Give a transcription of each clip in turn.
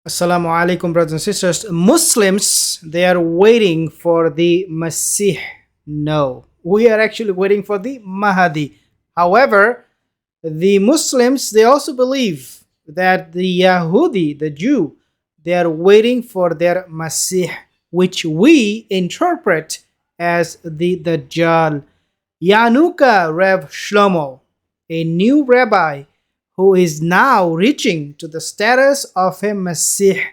Assalamu alaikum, brothers and sisters. Muslims, they are waiting for the Masih. No, we are actually waiting for the Mahdi. However, the Muslims, they also believe that the Yahudi, the Jew, they are waiting for their Masih, which we interpret as the Dajjal. Yanuka Reb Shlomo, a new rabbi who is now reaching to the status of a Masih.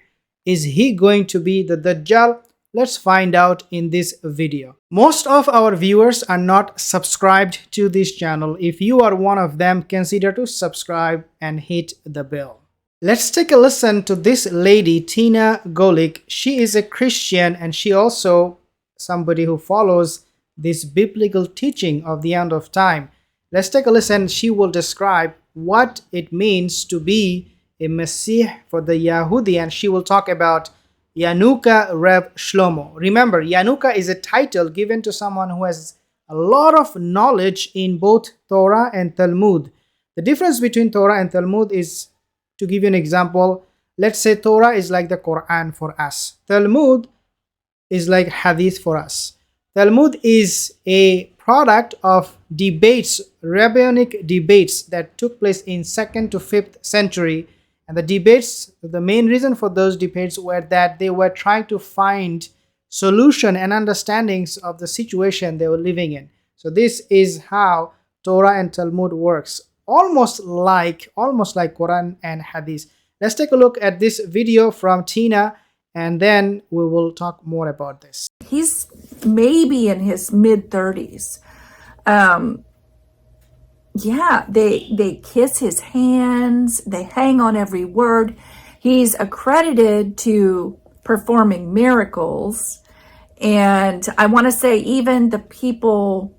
Is he going to be the Dajjal? Let's find out in this video. Most of our viewers are not subscribed to this channel. If you are one of them, consider to subscribe and hit the bell. Let's take a listen to this lady, Tina Golik. She is a Christian and she also somebody who follows this biblical teaching of the end of time. Let's take a listen. She will describe what it means to be a Masih for the Yahudi, and she will talk about Yanuka Reb Shlomo. Remember, Yanuka is a title given to someone who has a lot of knowledge in both Torah and Talmud. The difference between Torah and Talmud is, to give you an example, let's say Torah is like the Quran for us. Talmud is like Hadith for us. Talmud is a product of debates, rabbinic debates that took place in 2nd to 5th century. And the debates, the main reason for those debates were that they were trying to find solution and understandings of the situation they were living in. So this is how Torah and Talmud works, almost like Quran and Hadith. Let's take a look at this video from Tina, and then we will talk more about this. He's maybe in his mid-30s. Yeah, they kiss his hands, they hang on every word. He's accredited to performing miracles. And I want to say even the people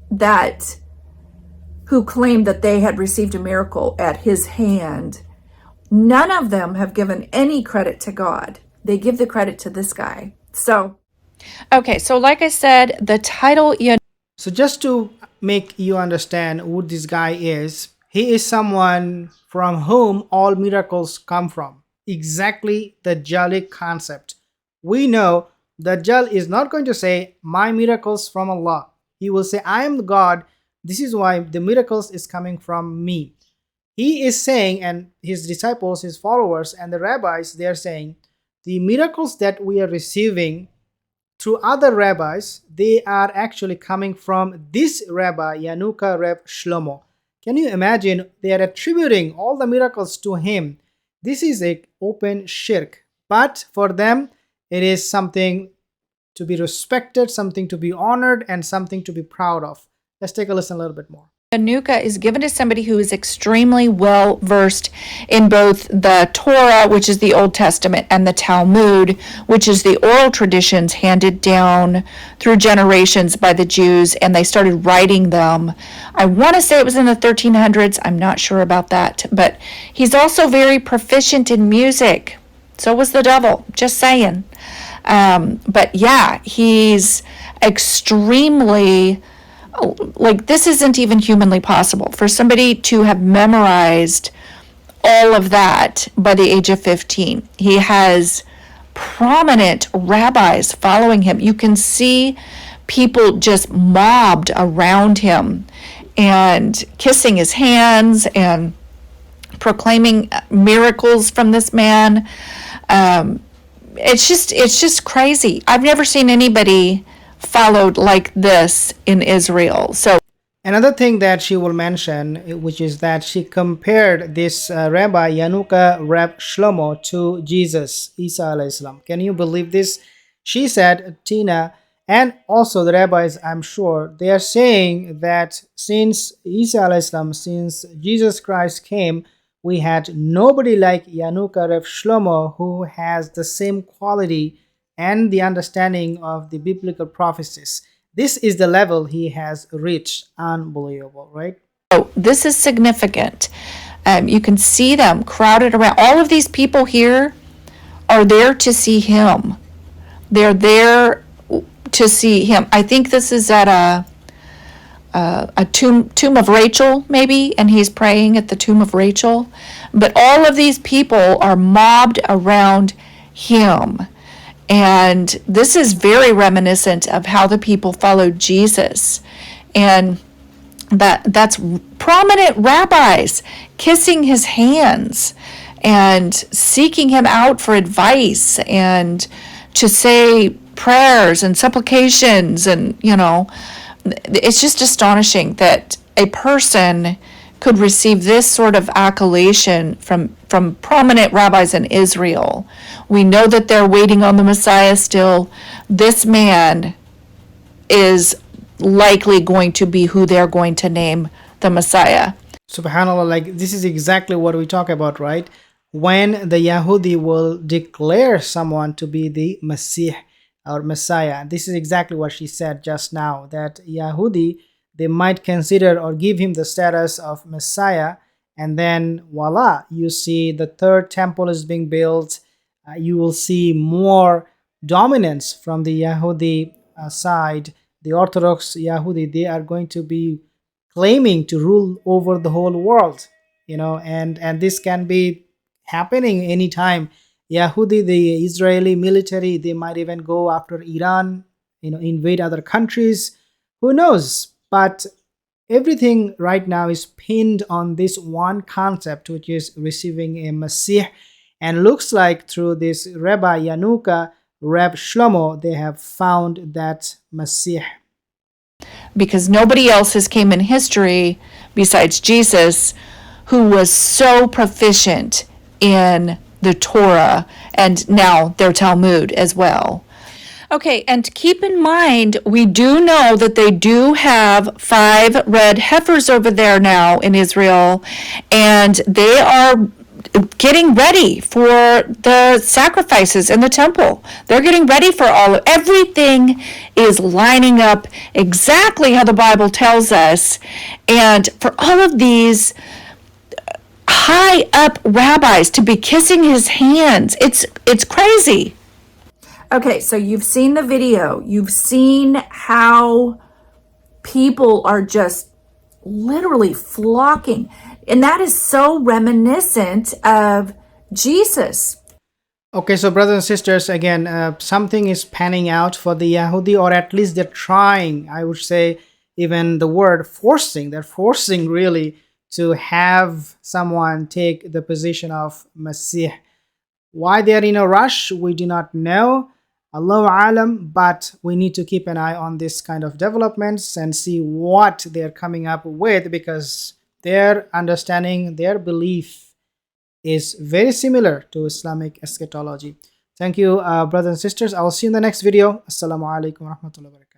who claimed that they had received a miracle at his hand, none of them have given any credit to God. They give the credit to this guy. Okay, so like I said, the title... So just to make you understand who this guy is, he is someone from whom all miracles come from. Exactly the Dajjalic concept. We know Dajjal is not going to say, my miracles from Allah. He will say, I am God. This is why the miracles is coming from me. He is saying, and his disciples, his followers, and the rabbis, they are saying, the miracles that we are receiving through other rabbis, they are actually coming from this rabbi, Yanuka Reb Shlomo. Can you imagine? They are attributing all the miracles to him. This is an open shirk. But for them, it is something to be respected, something to be honored, and something to be proud of. Let's take a listen a little bit more. Nuka is given to somebody who is extremely well versed in both the Torah, which is the Old Testament, and the Talmud, which is the oral traditions handed down through generations by the Jews, and they started writing them. I want to say it was in the 1300s. I'm not sure about that, but he's also very proficient in music. So was the devil, just saying. But yeah, he's extremely... like, this isn't even humanly possible for somebody to have memorized all of that by the age of 15. He has prominent rabbis following him. You can see people just mobbed around him and kissing his hands and proclaiming miracles from this man. It's just crazy. I've never seen anybody followed like this in Israel. So another thing that she will mention, which is that she compared this Rabbi Yanuka Reb Shlomo to Jesus, Isa alayhi salam. Can you believe this? She said, Tina, and also the rabbis, I'm sure, they are saying that since Isa alayhi salam, since Jesus Christ came, we had nobody like Yanuka Reb Shlomo who has the same quality and the understanding of the biblical prophecies. This is the level he has reached. Unbelievable, right? Oh, this is significant. You can see them crowded around. All of these people here are there to see him. They're there to see him. I think this is at a tomb of Rachel, maybe, and he's praying at the tomb of Rachel. But all of these people are mobbed around him. And this is very reminiscent of how the people followed Jesus. And that's prominent rabbis kissing his hands and seeking him out for advice and to say prayers and supplications. And, it's just astonishing that a person could receive this sort of accolation from prominent rabbis in Israel. We know that they're waiting on the Messiah still. This man is likely going to be who they're going to name the Messiah. Subhanallah, like this is exactly what we talk about, right? When the Yahudi will declare someone to be the Masih or Messiah. This is exactly what she said just now, that Yahudi, they might consider or give him the status of Messiah, and then voila, you see the third temple is being built. You will see more dominance from the Yahudi side. The Orthodox Yahudi, they are going to be claiming to rule over the whole world, and this can be happening anytime. Yahudi, the Israeli military, they might even go after Iran, invade other countries. Who knows? But everything right now is pinned on this one concept, which is receiving a Masih. And looks like through this Rabbi Yanuka, Reb Shlomo, they have found that Masih. Because nobody else has came in history besides Jesus who was so proficient in the Torah and now their Talmud as well. Okay, and keep in mind, we do know that they do have 5 red heifers over there now in Israel, and they are getting ready for the sacrifices in the temple. They're getting ready for everything is lining up exactly how the Bible tells us. And for all of these high up rabbis to be kissing his hands, it's crazy. Okay, so you've seen the video. You've seen how people are just literally flocking. And that is so reminiscent of Jesus. Okay, so brothers and sisters, again, something is panning out for the Yahudi, or at least they're trying. I would say even the word forcing. They're forcing really to have someone take the position of Masih. Why they're in a rush, we do not know. Allahu alam, but we need to keep an eye on this kind of developments and see what they're coming up with, because their understanding, their belief is very similar to Islamic eschatology. Thank you, brothers and sisters. I will see you in the next video. Assalamu alaikum wa rahmatullahi wa barakatuh.